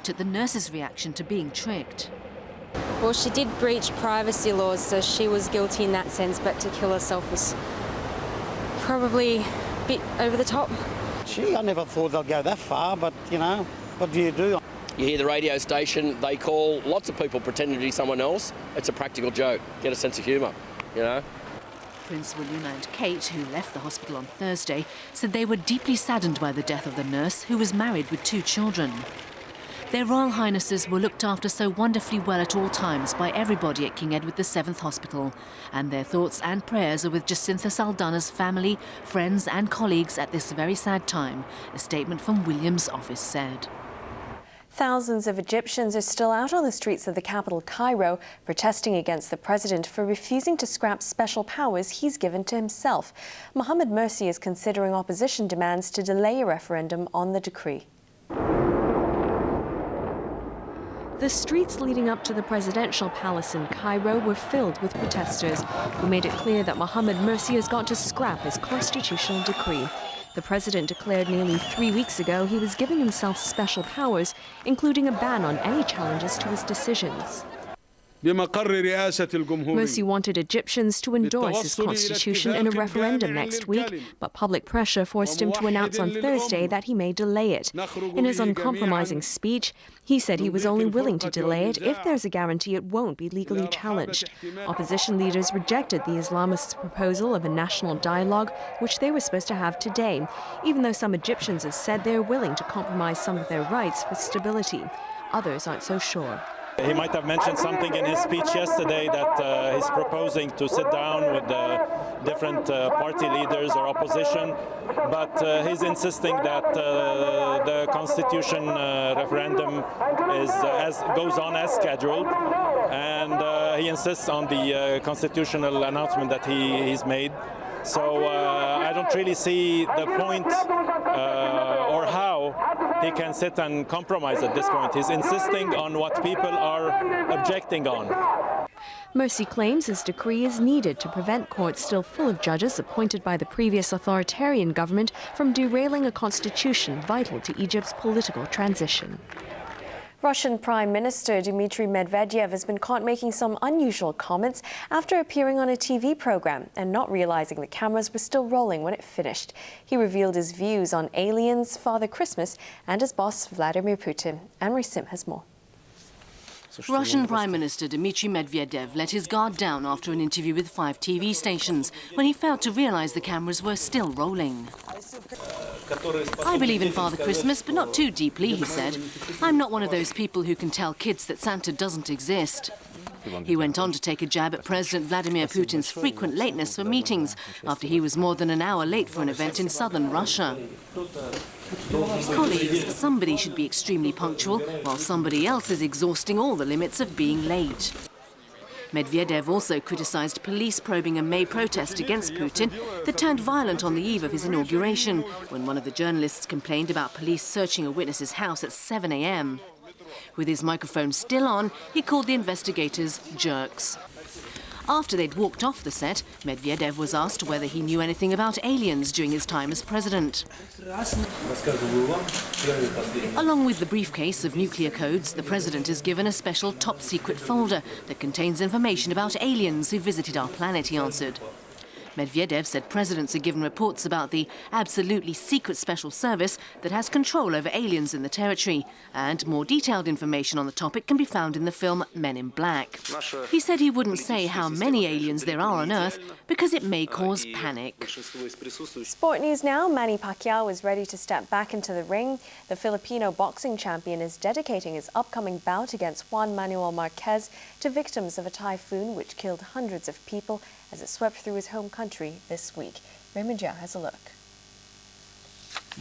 shocked at the nurse's reaction to being tricked. Well, she did breach privacy laws, so she was guilty in that sense, but to kill herself was probably a bit over the top. Gee, I never thought they'd go that far, but, you know, what do? You hear the radio station, they call lots of people pretending to be someone else. It's a practical joke. Get a sense of humour, you know. Prince William and Kate, who left the hospital on Thursday, said they were deeply saddened by the death of the nurse, who was married with 2 children. Their Royal Highnesses were looked after so wonderfully well at all times by everybody at King Edward VII Hospital, and their thoughts and prayers are with Jacinta Saldana's family, friends and colleagues at this very sad time, a statement from William's office said. Thousands of Egyptians are still out on the streets of the capital, Cairo, protesting against the president for refusing to scrap special powers he's given to himself. Mohamed Morsi is considering opposition demands to delay a referendum on the decree. The streets leading up to the presidential palace in Cairo were filled with protesters who made it clear that Mohamed Morsi has got to scrap his constitutional decree. The president declared nearly 3 weeks ago he was giving himself special powers, including a ban on any challenges to his decisions. Morsi wanted Egyptians to endorse his constitution in a referendum next week, but public pressure forced him to announce on Thursday that he may delay it. In his uncompromising speech, he said he was only willing to delay it if there's a guarantee it won't be legally challenged. Opposition leaders rejected the Islamists' proposal of a national dialogue, which they were supposed to have today, even though some Egyptians have said they're willing to compromise some of their rights for stability. Others aren't so sure. He might have mentioned something in his speech yesterday that he's proposing to sit down with the different party leaders or opposition, but he's insisting that the constitution referendum goes on as scheduled, and he insists on the constitutional announcement that he's made. So I don't really see the point or how he can sit and compromise at this point. He's insisting on what people are objecting on. Morsi claims his decree is needed to prevent courts still full of judges appointed by the previous authoritarian government from derailing a constitution vital to Egypt's political transition. Russian Prime Minister Dmitry Medvedev has been caught making some unusual comments after appearing on a TV program and not realizing the cameras were still rolling when it finished. He revealed his views on aliens, Father Christmas, and his boss Vladimir Putin. Anne-Marie Sim has more. Russian Prime Minister Dmitry Medvedev let his guard down after an interview with 5 TV stations when he failed to realize the cameras were still rolling. I believe in Father Christmas, but not too deeply, he said. I'm not one of those people who can tell kids that Santa doesn't exist. He went on to take a jab at President Vladimir Putin's frequent lateness for meetings after he was more than an hour late for an event in southern Russia. Colleagues, somebody should be extremely punctual, while somebody else is exhausting all the limits of being late. Medvedev also criticized police probing a May protest against Putin that turned violent on the eve of his inauguration, when one of the journalists complained about police searching a witness's house at 7 a.m. With his microphone still on, he called the investigators jerks. After they'd walked off the set, Medvedev was asked whether he knew anything about aliens during his time as president. Along with the briefcase of nuclear codes, the president is given a special top-secret folder that contains information about aliens who visited our planet, he answered. Medvedev said presidents are given reports about the absolutely secret special service that has control over aliens in the territory, and more detailed information on the topic can be found in the film Men in Black. He said he wouldn't say how many aliens there are on Earth because it may cause panic. Sport news now. Manny Pacquiao is ready to step back into the ring. The Filipino boxing champion is dedicating his upcoming bout against Juan Manuel Marquez to victims of a typhoon which killed hundreds of people as it swept through his home country this week. Raymond Jia has a look.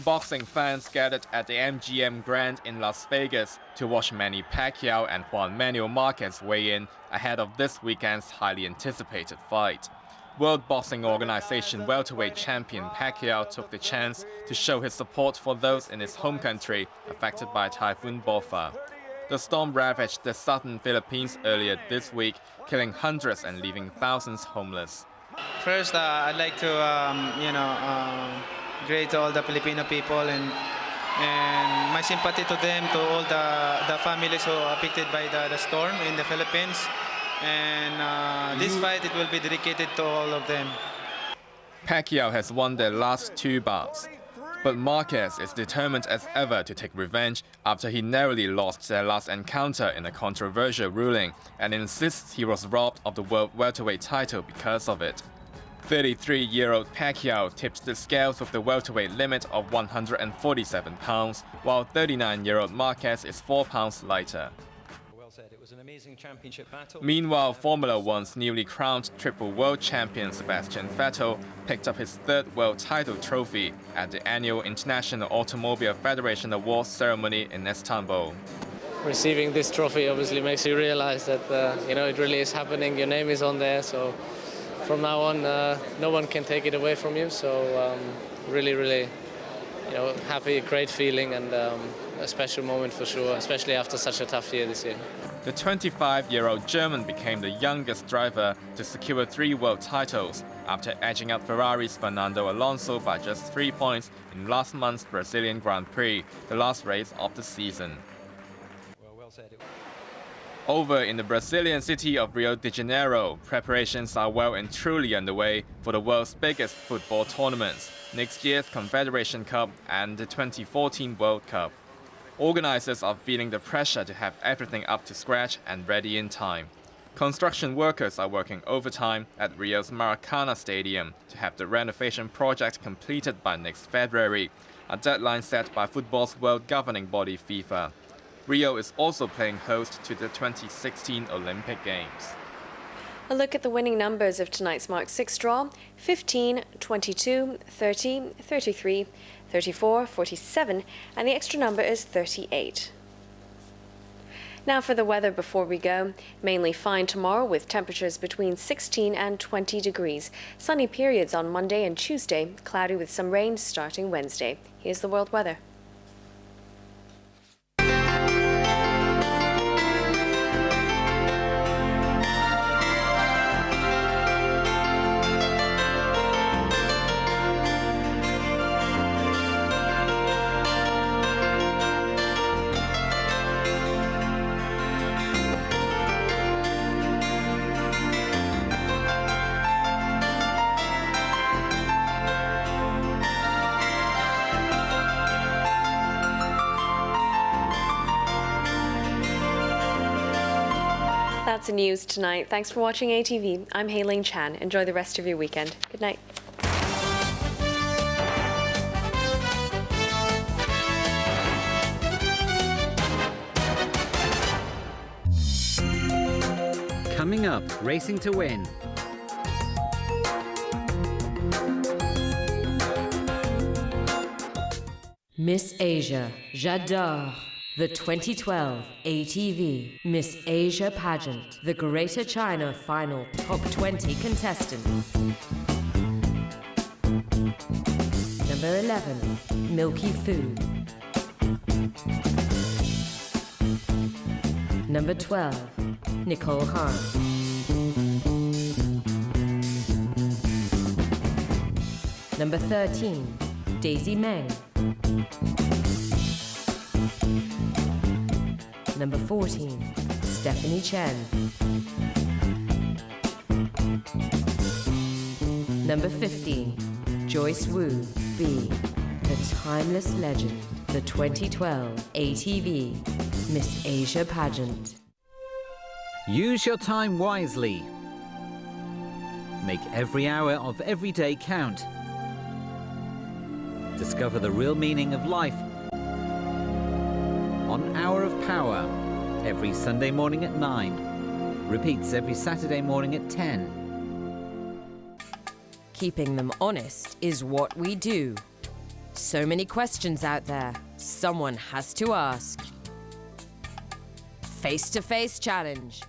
Boxing fans gathered at the MGM Grand in Las Vegas to watch Manny Pacquiao and Juan Manuel Marquez weigh in ahead of this weekend's highly anticipated fight. World Boxing Organization welterweight champion Pacquiao took the chance to show his support for those in his home country affected by Typhoon Bopha. The storm ravaged the southern Philippines earlier this week, killing hundreds and leaving thousands homeless. First, I'd like to, greet all the Filipino people and And my sympathy to them, to all the families who are affected by the storm in the Philippines. And this fight, it will be dedicated to all of them. Pacquiao has won their last 2 bouts, but Marquez is determined as ever to take revenge after he narrowly lost their last encounter in a controversial ruling and insists he was robbed of the world welterweight title because of it. 33-year-old Pacquiao tips the scales with the welterweight limit of 147 pounds, while 39-year-old Marquez is 4 pounds lighter. It was an amazing championship battle. Meanwhile, Formula One's newly crowned triple world champion Sebastian Vettel picked up his 3rd world title trophy at the annual International Automobile Federation Awards ceremony in Istanbul. Receiving this trophy obviously makes you realize that it really is happening. Your name is on there, so from now on, no one can take it away from you. So really, happy, great feeling, and a special moment for sure, especially after such a tough year this year. The 25-year-old German became the youngest driver to secure 3 world titles after edging out Ferrari's Fernando Alonso by just 3 points in last month's Brazilian Grand Prix, the last race of the season. Well said. Over in the Brazilian city of Rio de Janeiro, preparations are well and truly underway for the world's biggest football tournaments, next year's Confederation Cup and the 2014 World Cup. Organizers are feeling the pressure to have everything up to scratch and ready in time. Construction workers are working overtime at Rio's Maracana Stadium to have the renovation project completed by next February, a deadline set by football's world governing body FIFA. Rio is also playing host to the 2016 Olympic Games. A look at the winning numbers of tonight's Mark 6 draw: 15, 22, 30, 33, 34, 47, and the extra number is 38. Now for the weather before we go. Mainly fine tomorrow with temperatures between 16 and 20 degrees. Sunny periods on Monday and Tuesday, cloudy with some rain starting Wednesday. Here's the world weather. That's the news tonight. Thanks for watching ATV. I'm Haylene Chan. Enjoy the rest of your weekend. Good night. Coming up, Racing to Win. Miss Asia, j'adore. The 2012 ATV Miss Asia Pageant, the Greater China Final Top 20 contestants. Number 11, Milky Food. Number 12, Nicole Hahn. Number 13, Daisy Meng. Number 14, Stephanie Chen. Number 15, Joyce Wu B. The timeless legend, the 2012 ATV Miss Asia Pageant. Use your time wisely. Make every hour of every day count. Discover the real meaning of life on Hour of Power, every Sunday morning at 9. Repeats every Saturday morning at 10. Keeping them honest is what we do. So many questions out there, someone has to ask. Face-to-face challenge.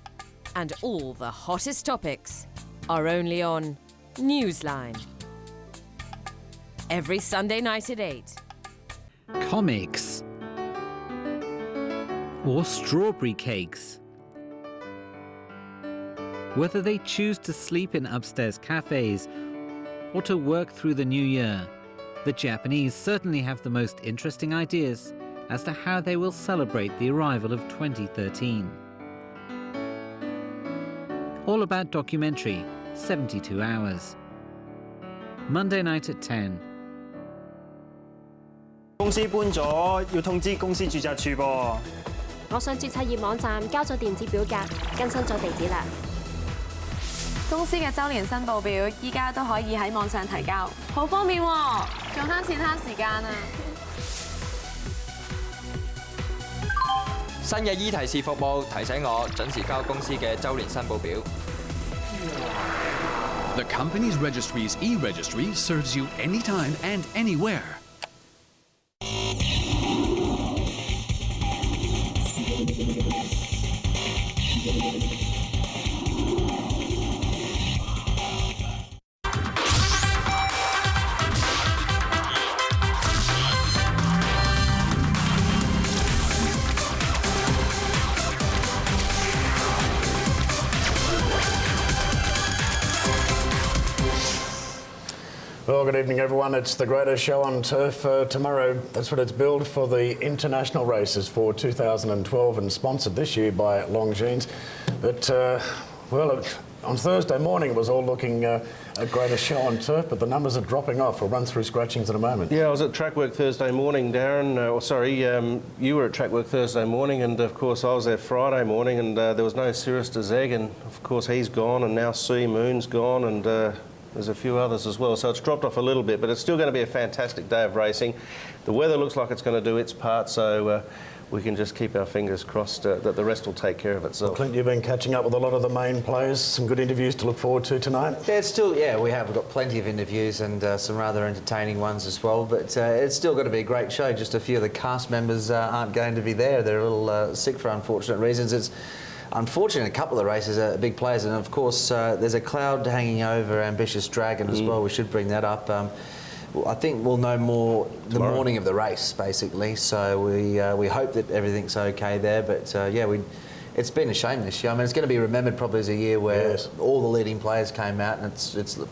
And all the hottest topics are only on Newsline. Every Sunday night at 8. Comics. Or strawberry cakes. Whether they choose to sleep in upstairs cafes or to work through the new year, The Japanese certainly have the most interesting ideas as to how they will celebrate the arrival of 2013. All About documentary, 72 hours. Monday night at 10. 公司搬咗，要通知公司註冊處噃。我上註冊業網站交咗電子表格，更新咗地址啦。公司嘅週年申報表依家都可以喺網上提交，好方便喎，仲慳錢慳時間啊！新嘅 e 提示服務提醒我準時交公司嘅週年申報表。The company's registry's e-registry serves you anytime and anywhere. Well, good evening, everyone. It's the greatest show on turf tomorrow. That's what it's billed for the international races for 2012 and sponsored this year by Longines. But, well, on Thursday morning it was all looking a greatest show on turf, but the numbers are dropping off. We'll run through scratchings in a moment. Yeah, I was at track work Thursday morning, Darren. You were at track work Thursday morning, and of course I was there Friday morning, and there was no Cirrus de Zeg, and of course he's gone, and now Sea Moon's gone, and there's a few others as well, so it's dropped off a little bit, but it's still going to be a fantastic day of racing. The weather looks like it's going to do its part, so we can just keep our fingers crossed that the rest will take care of itself. Well, Clint, you've been catching up with a lot of the main players. Some good interviews to look forward to tonight. Yeah, we have. We've got plenty of interviews and some rather entertaining ones as well, but it's still got to be a great show. Just a few of the cast members aren't going to be there. They're a little sick for unfortunate reasons. It's unfortunately, a couple of the races are big players, and of course there's a cloud hanging over Ambitious Dragon as well. We should bring that up. I think we'll know more tomorrow, the morning of the race, basically. So we hope that everything's okay there. But yeah, it's been a shame this year. I mean, it's going to be remembered probably as a year where all the leading players came out, and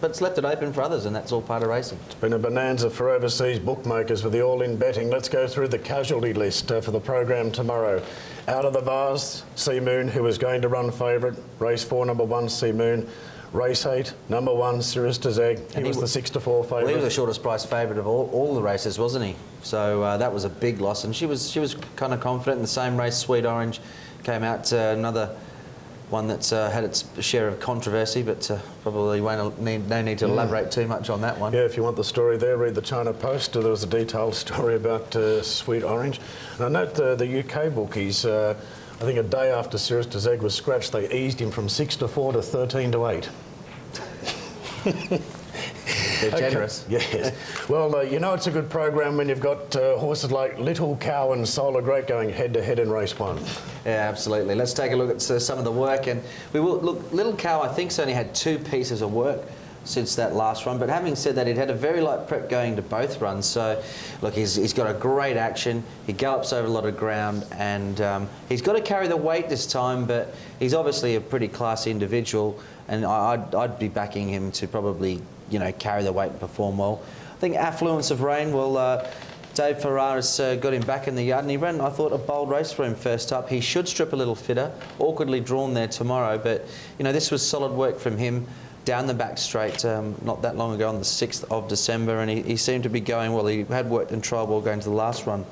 but it's left it open for others, and that's all part of racing. It's been a bonanza for overseas bookmakers with the all-in betting. Let's go through the casualty list for the program tomorrow. Out of the Vase, Sea Moon, who is going to run favourite. Race 4, number 1, Sea Moon. Race 8, number 1, Cirrus de Zeg. He was the 6 to 4 favourite. Well, he was the shortest price favourite of all the races, wasn't he? So that was a big loss, and she was kind of confident in the same race. Sweet Orange came out another one that's had its share of controversy, but probably no need to elaborate too much on that one. Yeah, if you want the story there, read the China Post. There was a detailed story about Sweet Orange. And I note the UK bookies, I think a day after Cirrus de Zeg was scratched, they eased him from 6 to 4 to 13 to 8. They're generous. Yes. Well, you know it's a good program when you've got horses like Little Cow and Solar Great going head-to-head in race 1. Yeah, absolutely. Let's take a look at some of the work. And we will look. Little Cow, I think, has only had 2 pieces of work since that last run. But having said that, he'd had a very light prep going to both runs. So, look, he's got a great action. He gallops over a lot of ground, and he's got to carry the weight this time. But he's obviously a pretty classy individual, and I'd be backing him to probably, you know, carry the weight and perform well. I think Affluence of Rain will. Dave Farrar has got him back in the yard, and he ran, I thought, a bold race for him first up. He should strip a little fitter, awkwardly drawn there tomorrow, but, you know, this was solid work from him down the back straight not that long ago on the 6th of December, and he seemed to be going well. He had worked in trial ball going to the last run.